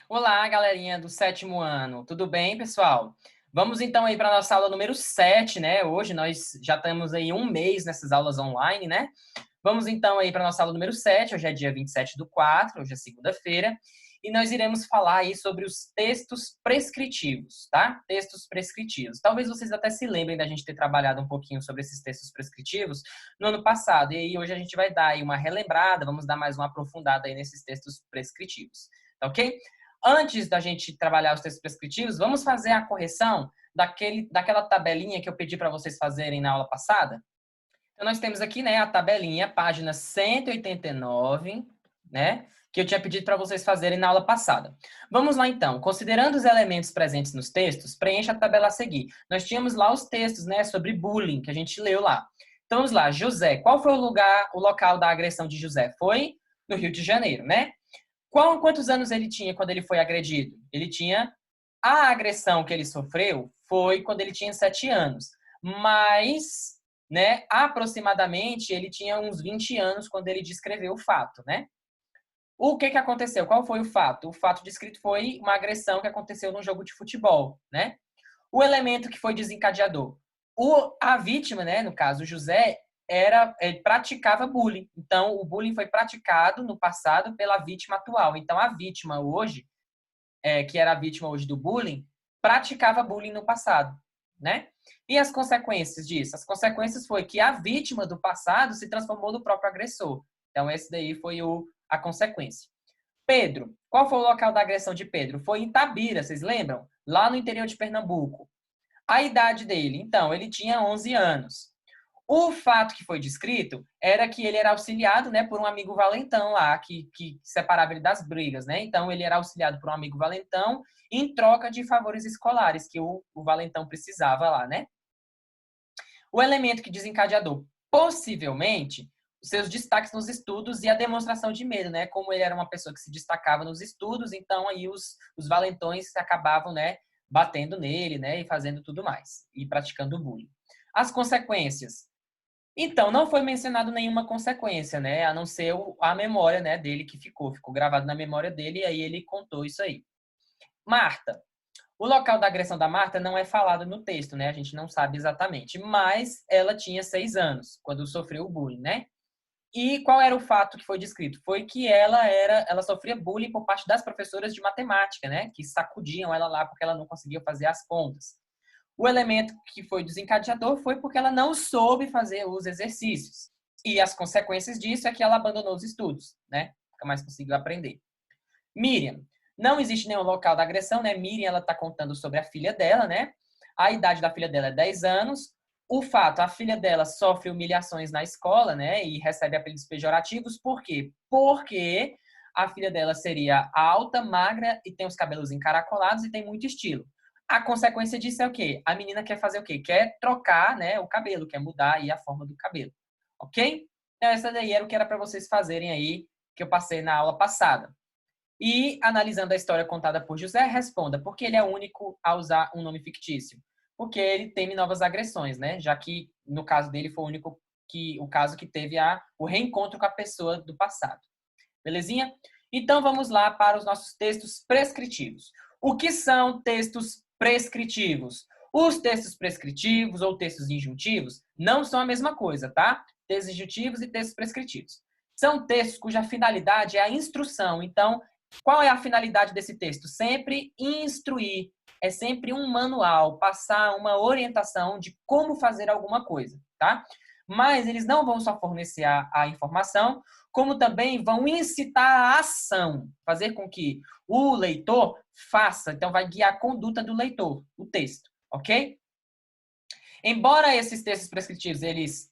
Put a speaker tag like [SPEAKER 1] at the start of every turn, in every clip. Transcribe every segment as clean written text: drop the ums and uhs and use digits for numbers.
[SPEAKER 1] Olá, galerinha do sétimo ano. Tudo bem, pessoal? Vamos então aí para a nossa aula número 7, né? Hoje nós já estamos aí um mês nessas aulas online, né? Vamos então aí para a nossa aula número 7. Hoje é dia 27/4, hoje é segunda-feira, e nós iremos falar aí sobre os textos prescritivos, tá? Textos prescritivos. Talvez vocês até se lembrem da gente ter trabalhado um pouquinho sobre esses textos prescritivos no ano passado, e aí hoje a gente vai dar aí uma relembrada, vamos dar mais uma aprofundada aí nesses textos prescritivos, tá ok? Antes da gente trabalhar os textos prescritivos, vamos fazer a correção daquela tabelinha que eu pedi para vocês fazerem na aula passada? Então, nós temos aqui, né, a tabelinha, página 189, né, que eu tinha pedido para vocês fazerem na aula passada. Vamos lá, então. Considerando os elementos presentes nos textos, preencha a tabela a seguir. Nós tínhamos lá os textos, né, sobre bullying, que a gente leu lá. Então, vamos lá. José. Qual foi o local da agressão de José? Foi no Rio de Janeiro, né? Quantos anos ele tinha quando ele foi agredido? Ele tinha... A agressão que ele sofreu foi quando ele tinha 7 anos. Mas, né, aproximadamente, ele tinha uns 20 anos quando ele descreveu o fato, né? O que aconteceu? Qual foi o fato? O fato descrito foi uma agressão que aconteceu num jogo de futebol, né? O elemento que foi desencadeador. A vítima, né, no caso, o José, ele praticava bullying. Então, o bullying foi praticado no passado pela vítima atual. Então, a vítima hoje, que era a vítima hoje do bullying, praticava bullying no passado, né? E as consequências disso? As consequências foi que a vítima do passado se transformou no próprio agressor. Então, esse daí foi a consequência. Pedro. Qual foi o local da agressão de Pedro? Foi em Itabira, vocês lembram? Lá no interior de Pernambuco. A idade dele, então, ele tinha 11 anos. O fato que foi descrito era que ele era auxiliado, né, por um amigo valentão lá, que separava ele das brigas, né? Então, ele era auxiliado por um amigo valentão em troca de favores escolares que o valentão precisava lá, né? O elemento que desencadeador, possivelmente, os seus destaques nos estudos e a demonstração de medo, né? Como ele era uma pessoa que se destacava nos estudos, então aí os valentões acabavam, né, batendo nele, né, e fazendo tudo mais, e praticando bullying. As consequências. Então, não foi mencionado nenhuma consequência, né? A não ser a memória, né, dele que ficou gravado na memória dele, e aí ele contou isso aí. Marta. O local da agressão da Marta não é falado no texto, né? A gente não sabe exatamente, mas ela tinha 6 anos quando sofreu o bullying, né? E qual era o fato que foi descrito? Foi que ela sofria bullying por parte das professoras de matemática, né? Que sacudiam ela lá porque ela não conseguia fazer as contas. O elemento que foi desencadeador foi porque ela não soube fazer os exercícios. E as consequências disso é que ela abandonou os estudos, né? Nunca mais conseguiu aprender. Miriam. Não existe nenhum local da agressão, né? Miriam, ela tá contando sobre a filha dela, né? A idade da filha dela é 10 anos. O fato, a filha dela sofre humilhações na escola, né? E recebe apelidos pejorativos. Por quê? Porque a filha dela seria alta, magra e tem os cabelos encaracolados e tem muito estilo. A consequência disso é o quê? A menina quer fazer o quê? Quer trocar, né, o cabelo, quer mudar aí a forma do cabelo. Ok? Então, essa daí era o que era para vocês fazerem aí, que eu passei na aula passada. E, analisando a história contada por José, responda, por que ele é o único a usar um nome fictício? Porque ele teme novas agressões, né? Já que, no caso dele, foi o caso que teve o reencontro com a pessoa do passado. Belezinha? Então, vamos lá para os nossos textos prescritivos. O que são textos prescritivos? Os textos prescritivos ou textos injuntivos não são a mesma coisa, tá? Textos injuntivos e textos prescritivos. São textos cuja finalidade é a instrução. Então, qual é a finalidade desse texto? Sempre instruir. É sempre um manual, passar uma orientação de como fazer alguma coisa, tá? Mas eles não vão só fornecer a informação, como também vão incitar a ação, fazer com que o leitor faça. Então, vai guiar a conduta do leitor, o texto, ok? Embora esses textos prescritivos,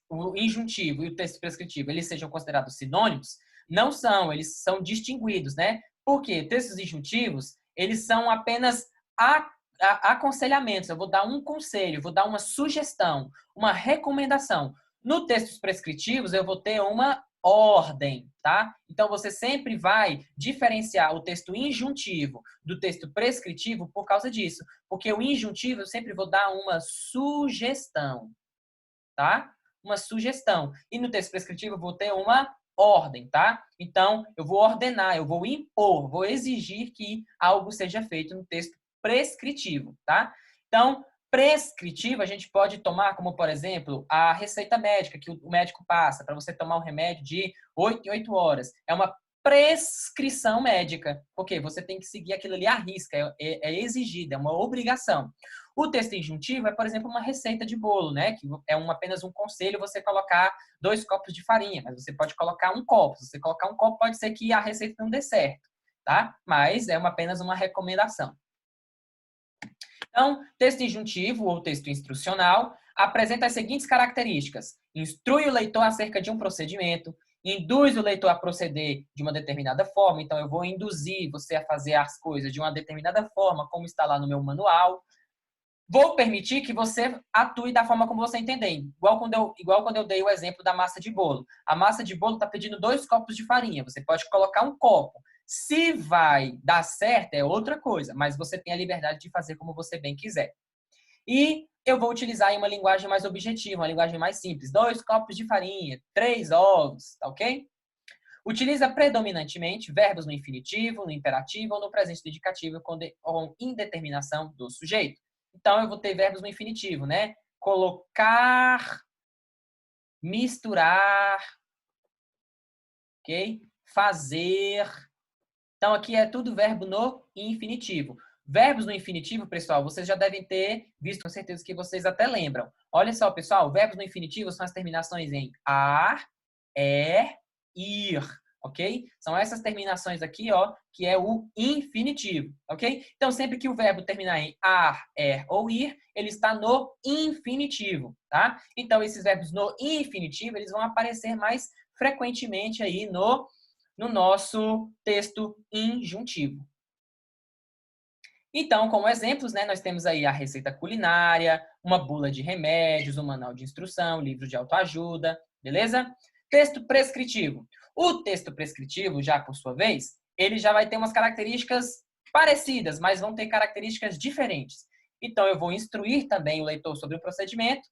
[SPEAKER 1] o injuntivo e o texto prescritivo, eles sejam considerados sinônimos, não são, eles são distinguidos, né? Porque textos injuntivos, eles são apenas aconselhamentos. Eu vou dar um conselho, vou dar uma sugestão, uma recomendação. No textos prescritivos, eu vou ter uma ordem, tá? Então, você sempre vai diferenciar o texto injuntivo do texto prescritivo por causa disso. Porque o injuntivo eu sempre vou dar uma sugestão, tá? Uma sugestão. E no texto prescritivo eu vou ter uma ordem, tá? Então, eu vou ordenar, eu vou impor, vou exigir que algo seja feito no texto prescritivo, tá? Então, prescritivo a gente pode tomar como, por exemplo, a receita médica que o médico passa para você tomar um remédio de 8 em 8 horas. É uma prescrição médica, porque você tem que seguir aquilo ali à risca, é exigido, é uma obrigação. O texto injuntivo é, por exemplo, uma receita de bolo, né? Que é apenas um conselho você colocar 2 copos de farinha, mas você pode colocar um copo. Se você colocar um copo, pode ser que a receita não dê certo, tá? Mas é apenas uma recomendação. Então, texto injuntivo ou texto instrucional apresenta as seguintes características: instrui o leitor acerca de um procedimento, induz o leitor a proceder de uma determinada forma, então eu vou induzir você a fazer as coisas de uma determinada forma, como está lá no meu manual. Vou permitir que você atue da forma como você entender. Igual quando eu dei o exemplo da massa de bolo. A massa de bolo está pedindo 2 copos de farinha. Você pode colocar um copo. Se vai dar certo, é outra coisa. Mas você tem a liberdade de fazer como você bem quiser. E eu vou utilizar aí uma linguagem mais objetiva, uma linguagem mais simples. 2 copos de farinha, 3 ovos, tá ok? Utiliza predominantemente verbos no infinitivo, no imperativo ou no presente do indicativo com indeterminação do sujeito. Então, eu vou ter verbos no infinitivo, né? Colocar, misturar, ok? Fazer. Então, aqui é tudo verbo no infinitivo. Verbos no infinitivo, pessoal, vocês já devem ter visto, com certeza que vocês até lembram. Olha só, pessoal, verbos no infinitivo são as terminações em ar, ir, ok? São essas terminações aqui, ó, que é o infinitivo, ok? Então, sempre que o verbo terminar em ar, ou ir, ele está no infinitivo, tá? Então, esses verbos no infinitivo, eles vão aparecer mais frequentemente aí no nosso texto injuntivo. Então, como exemplos, né, nós temos aí a receita culinária, uma bula de remédios, um manual de instrução, livro de autoajuda, beleza? Texto prescritivo. O texto prescritivo, já por sua vez, ele já vai ter umas características parecidas, mas vão ter características diferentes. Então, eu vou instruir também o leitor sobre o procedimento,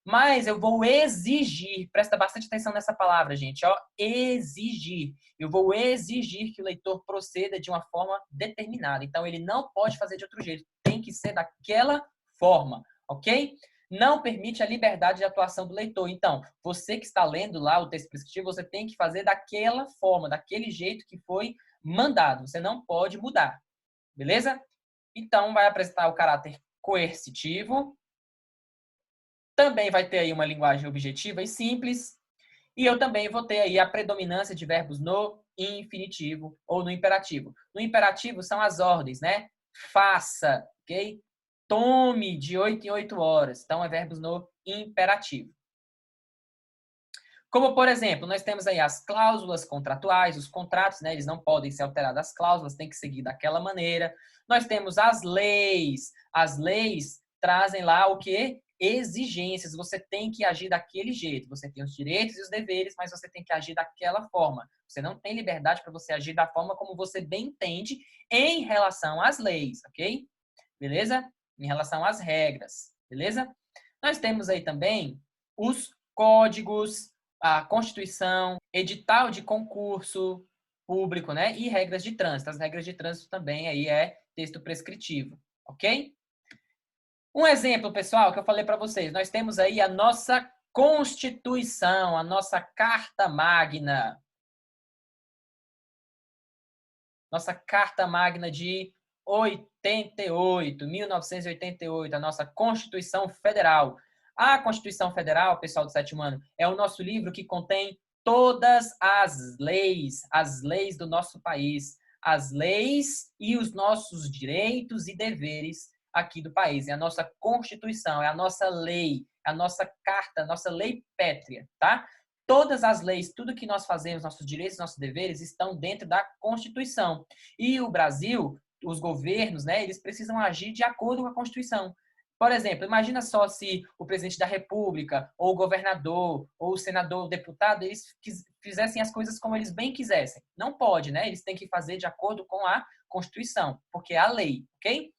[SPEAKER 1] mas eu vou exigir, presta bastante atenção nessa palavra, gente, ó, exigir. Eu vou exigir que o leitor proceda de uma forma determinada. Então, ele não pode fazer de outro jeito, tem que ser daquela forma, ok? Não permite a liberdade de atuação do leitor. Então, você que está lendo lá o texto prescritivo, você tem que fazer daquela forma, daquele jeito que foi mandado. Você não pode mudar, beleza? Então, vai apresentar o caráter coercitivo. Também vai ter aí uma linguagem objetiva e simples. E eu também vou ter aí a predominância de verbos no infinitivo ou no imperativo. No imperativo são as ordens, né? Faça, ok? Tome de 8 em 8 horas. Então, é verbos no imperativo. Como, por exemplo, nós temos aí as cláusulas contratuais, os contratos, né? Eles não podem ser alterados, as cláusulas têm que seguir daquela maneira. Nós temos as leis. As leis trazem lá o quê? Exigências. Você tem que agir daquele jeito. Você tem os direitos e os deveres, mas você tem que agir daquela forma. Você não tem liberdade para você agir da forma como você bem entende em relação às leis, ok? Beleza? Em relação às regras, beleza? Nós temos aí também os códigos, a Constituição, edital de concurso público, né? E regras de trânsito. As regras de trânsito também aí é texto prescritivo, ok? Um exemplo, pessoal, que eu falei para vocês. Nós temos aí a nossa Constituição, a nossa Carta Magna. Nossa Carta Magna de 1988, a nossa Constituição Federal. A Constituição Federal, pessoal do sétimo ano, é o nosso livro que contém todas as leis do nosso país, as leis e os nossos direitos e deveres aqui do país. É a nossa Constituição, é a nossa lei, é a nossa carta, a nossa lei pétrea, tá? Todas as leis, tudo que nós fazemos, nossos direitos, nossos deveres, estão dentro da Constituição. E o Brasil, os governos, né, eles precisam agir de acordo com a Constituição. Por exemplo, imagina só se o presidente da República, ou o governador, ou o senador, ou o deputado, eles fizessem as coisas como eles bem quisessem. Não pode, né? Eles têm que fazer de acordo com a Constituição, porque é a lei, ok?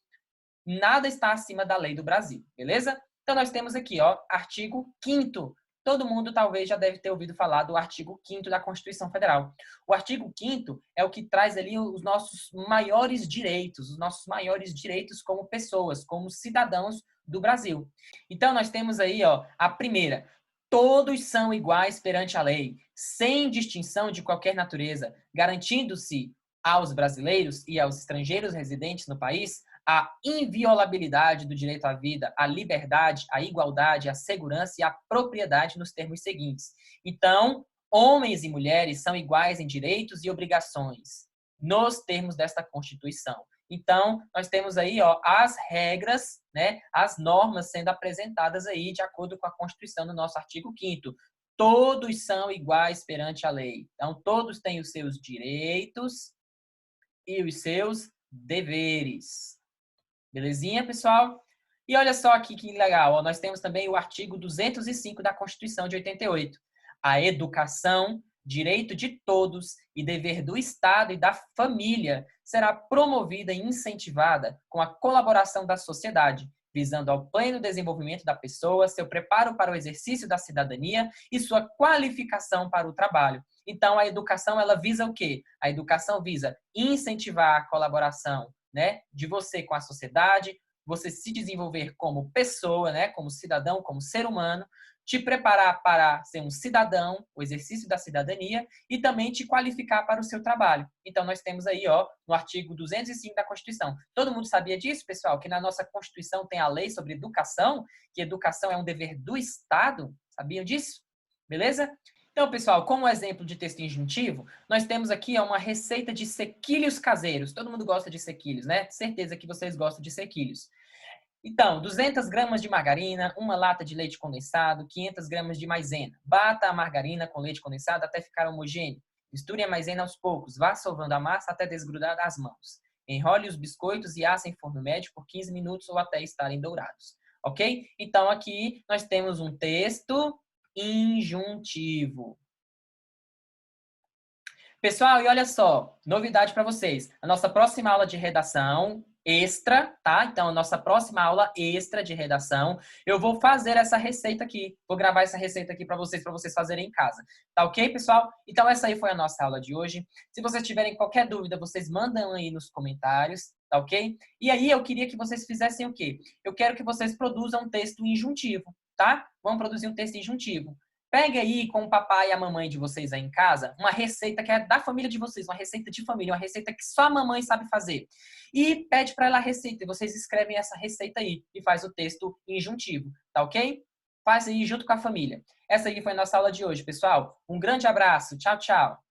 [SPEAKER 1] Nada está acima da lei do Brasil, beleza? Então, nós temos aqui, ó, artigo 5º todo mundo talvez já deve ter ouvido falar do artigo 5º da Constituição Federal. O artigo 5º é o que traz ali os nossos maiores direitos como pessoas, como cidadãos do Brasil. Então, nós temos aí, ó, a primeira: todos são iguais perante a lei, sem distinção de qualquer natureza, garantindo-se aos brasileiros e aos estrangeiros residentes no país a inviolabilidade do direito à vida, à liberdade, à igualdade, à segurança e à propriedade nos termos seguintes. Então, homens e mulheres são iguais em direitos e obrigações, nos termos desta Constituição. Então, nós temos aí, ó, as regras, né, as normas sendo apresentadas aí de acordo com a Constituição no nosso artigo 5º. Todos são iguais perante a lei. Então, todos têm os seus direitos e os seus deveres. Belezinha, pessoal? E olha só aqui que legal, ó, nós temos também o artigo 205 da Constituição de 88. A educação, direito de todos e dever do Estado e da família será promovida e incentivada com a colaboração da sociedade, visando ao pleno desenvolvimento da pessoa, seu preparo para o exercício da cidadania e sua qualificação para o trabalho. Então, a educação, ela visa o quê? A educação visa incentivar a colaboração, né, de você com a sociedade, você se desenvolver como pessoa, né, como cidadão, como ser humano, te preparar para ser um cidadão, o exercício da cidadania, e também te qualificar para o seu trabalho. Então, nós temos aí, ó, no artigo 205 da Constituição. Todo mundo sabia disso, pessoal? Que na nossa Constituição tem a lei sobre educação, que educação é um dever do Estado? Sabiam disso? Beleza? Então, pessoal, como exemplo de texto injuntivo, nós temos aqui uma receita de sequilhos caseiros. Todo mundo gosta de sequilhos, né? Certeza que vocês gostam de sequilhos. Então, 200 gramas de margarina, uma lata de leite condensado, 500 gramas de maisena. Bata a margarina com leite condensado até ficar homogêneo. Misture a maisena aos poucos, vá sovando a massa até desgrudar das mãos. Enrole os biscoitos e assa em forno médio por 15 minutos ou até estarem dourados. Ok? Então, aqui nós temos um texto injuntivo. Pessoal, e olha só, novidade para vocês. A nossa próxima aula de redação extra, tá? Então, a nossa próxima aula extra de redação, eu vou fazer essa receita aqui. Vou gravar essa receita aqui para vocês fazerem em casa. Tá ok, pessoal? Então, essa aí foi a nossa aula de hoje. Se vocês tiverem qualquer dúvida, vocês mandam aí nos comentários, tá ok? E aí, eu queria que vocês fizessem o quê? Eu quero que vocês produzam um texto injuntivo, tá? Vamos produzir um texto injuntivo. Pegue aí com o papai e a mamãe de vocês aí em casa uma receita que é da família de vocês, uma receita de família, uma receita que só a mamãe sabe fazer. E pede para ela a receita e vocês escrevem essa receita aí e faz o texto injuntivo, tá ok? Faz aí junto com a família. Essa aí foi a nossa aula de hoje, pessoal. Um grande abraço. Tchau, tchau.